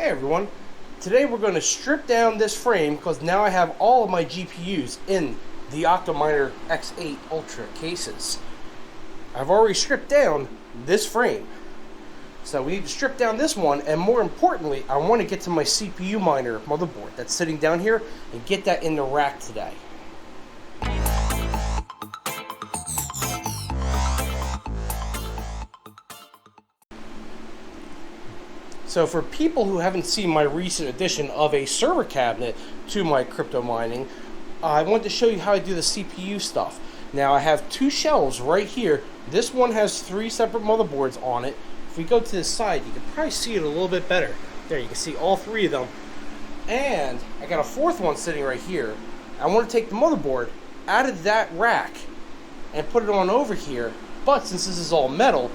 Hey everyone, today we're going to strip down this frame because now I have all of my GPUs in the Octominer X8 Ultra cases. I've already stripped down this frame, so we need to strip down this one, and more importantly, I want to get to my CPU miner motherboard that's sitting down here and get that in the rack today. So for people who haven't seen my recent addition of a server cabinet to my crypto mining, I wanted to show you how I do the CPU stuff. Now I have two shelves right here. This one has 3 separate motherboards on it. If we go to the side, you can probably see it a little bit better. There, you can see all 3 of them. And I got a 4th one sitting right here. I want to take the motherboard out of that rack and put it on over here. But since this is all metal,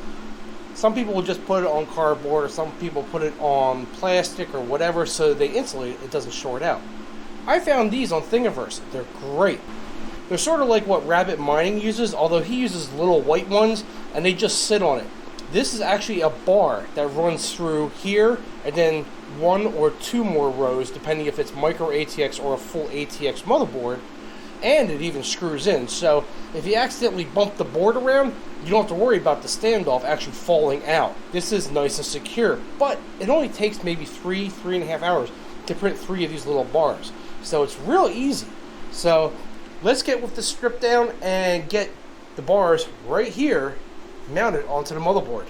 some people will just put it on cardboard, or some people put it on plastic or whatever so they insulate it, it doesn't short out. I found these on Thingiverse. They're great. They're sort of like what Rabbit Mining uses, although he uses little white ones and they just sit on it. This is actually a bar that runs through here and then 1 or 2 more rows depending if it's micro ATX or a full ATX motherboard, and it even screws in. So if you accidentally bump the board around, you don't have to worry about the standoff actually falling out. This is nice and secure, but it only takes maybe 3.5 hours to print 3 of these little bars. So it's real easy. So let's get with the strip down and get the bars right here mounted onto the motherboard.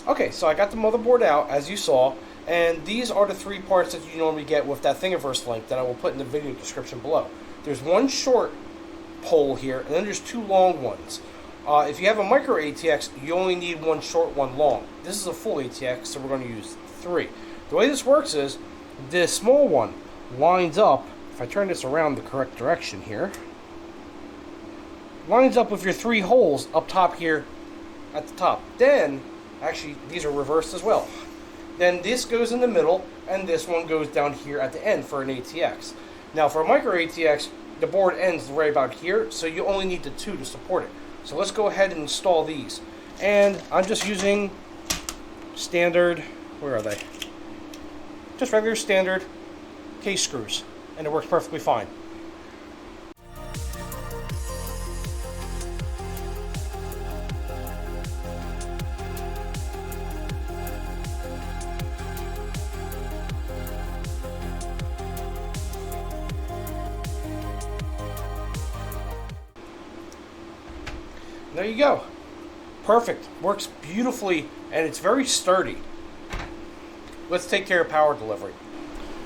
Okay, so I got the motherboard out, as you saw, and these are the 3 parts that you normally get with that Thingiverse link that I will put in the video description below. There's 1 short pole here, and then there's 2 long ones. If you have a micro ATX, you only need 1 short, 1 long. This is a full ATX, so we're going to use 3. The way this works is, this small one lines up, if I turn this around the correct direction here, lines up with your 3 holes up top here at the top. Then, actually, these are reversed as well. Then this goes in the middle, and this one goes down here at the end for an ATX. Now, for a micro ATX, the board ends right about here, so you only need the 2 to support it. So let's go ahead and install these. And I'm just using standard, where are they? Just regular standard case screws, and it works perfectly fine. There you go. Perfect. Works beautifully, and it's very sturdy. Let's take care of power delivery.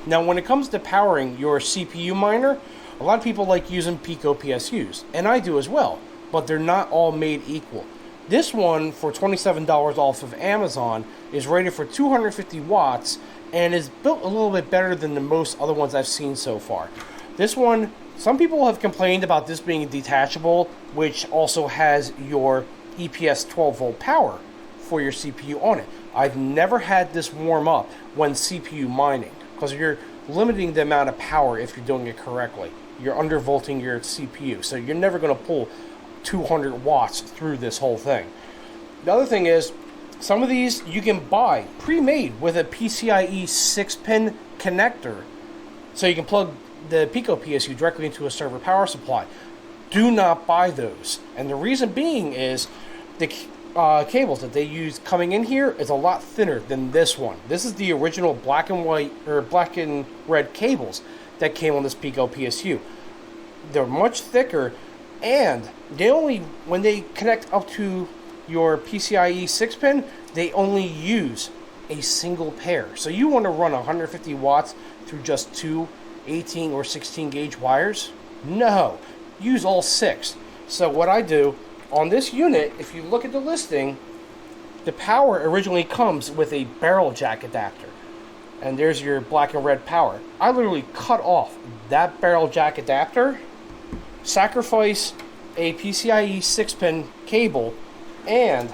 Now, when it comes to powering your CPU miner, a lot of people like using Pico PSUs, and I do as well, but they're not all made equal. This one, for $27 off of Amazon, is rated for 250 watts and is built a little bit better than the most other ones I've seen so far. This one, some people have complained about this being detachable, which also has your EPS 12-volt power for your CPU on it. I've never had this warm up when CPU mining, because you're limiting the amount of power if you're doing it correctly. You're undervolting your CPU, so you're never going to pull 200 watts through this whole thing. The other thing is, some of these you can buy pre-made with a PCIe 6-pin connector, so you can plug the Pico PSU directly into a server power supply. Do not buy those, and the reason being is the cables that they use coming in here is a lot thinner than this one. This is the original black and white or black and red cables that came on this Pico PSU. They're much thicker, and they only, when they connect up to your PCIe 6-pin, they only use a single pair. So you want to run 150 watts through just 2 18 or 16 gauge wires? No, use all 6. So what I do on this unit, if you look at the listing, the power originally comes with a barrel jack adapter. And there's your black and red power. I literally cut off that barrel jack adapter, sacrifice a PCIe 6-pin cable, and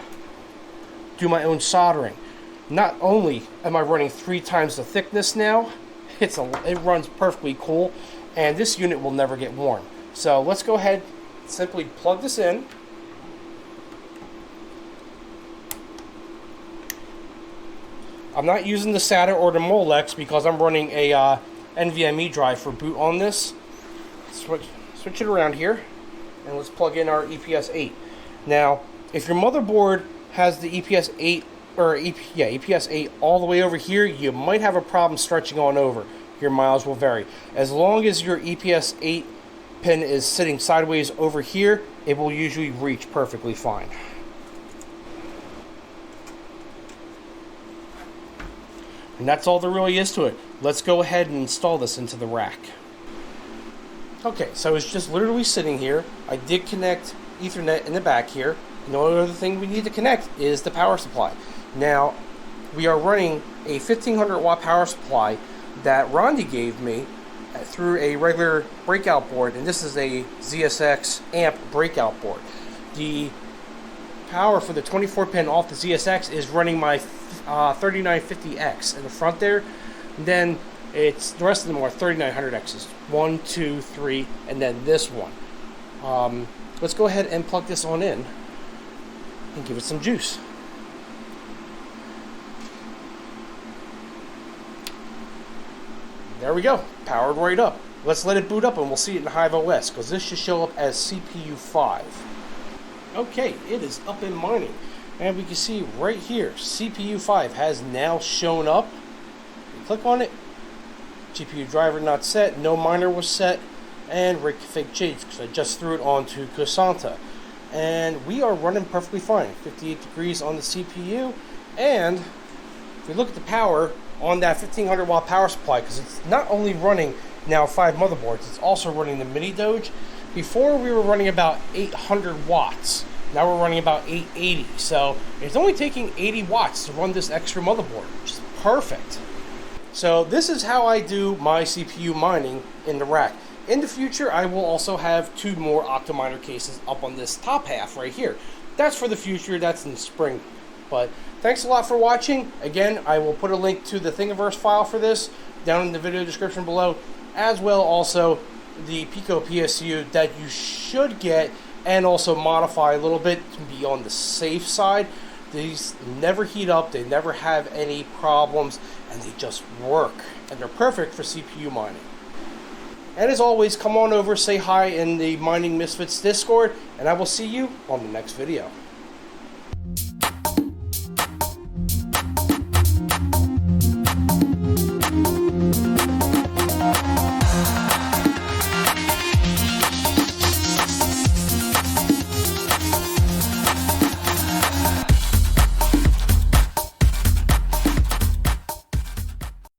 do my own soldering. Not only am I running 3 times the thickness now, it runs perfectly cool, and this unit will never get worn. So let's go ahead, simply plug this in. I'm not using the SATA or the Molex because I'm running a NVMe drive for boot on this. Switch it around here, and let's plug in our EPS 8. Now, if your motherboard has the EPS 8 or EPS 8 all the way over here, you might have a problem stretching on over. Your miles will vary. As long as your EPS 8 pin is sitting sideways over here, it will usually reach perfectly fine. And that's all there really is to it. Let's go ahead and install this into the rack. Okay, so it's just literally sitting here. I did connect Ethernet in the back here. And the only other thing we need to connect is the power supply. Now, we are running a 1500 watt power supply that Rondi gave me through a regular breakout board, and this is a ZSX amp breakout board. The power for the 24 pin off the ZSX is running my 3950X in the front there. And then it's the rest of them are 3900Xs. 1, 2, 3, and then this one. Let's go ahead and plug this on in and give it some juice. There we go, powered right up. Let's let it boot up and we'll see it in HiveOS, because this should show up as CPU 5. Okay, it is up and mining. And we can see right here, CPU 5 has now shown up. You click on it, GPU driver not set, no miner was set, and rig config changed because I just threw it onto Cassandra. And we are running perfectly fine, 58 degrees on the CPU. And if we look at the power on that 1500 watt power supply, because it's not only running now 5 motherboards, it's also running the mini Doge. Before we were running about 800 watts. Now we're running about 880. So it's only taking 80 watts to run this extra motherboard, which is perfect. So this is how I do my CPU mining in the rack. In the future, I will also have 2 more Octominer cases up on this top half right here. That's for the future, that's in the spring. But thanks a lot for watching. Again, I will put a link to the Thingiverse file for this down in the video description below, as well also the Pico PSU that you should get and also modify a little bit to be on the safe side. These never heat up, they never have any problems, and they just work. And they're perfect for CPU mining. And as always, come on over, say hi in the Mining Misfits Discord, and I will see you on the next video.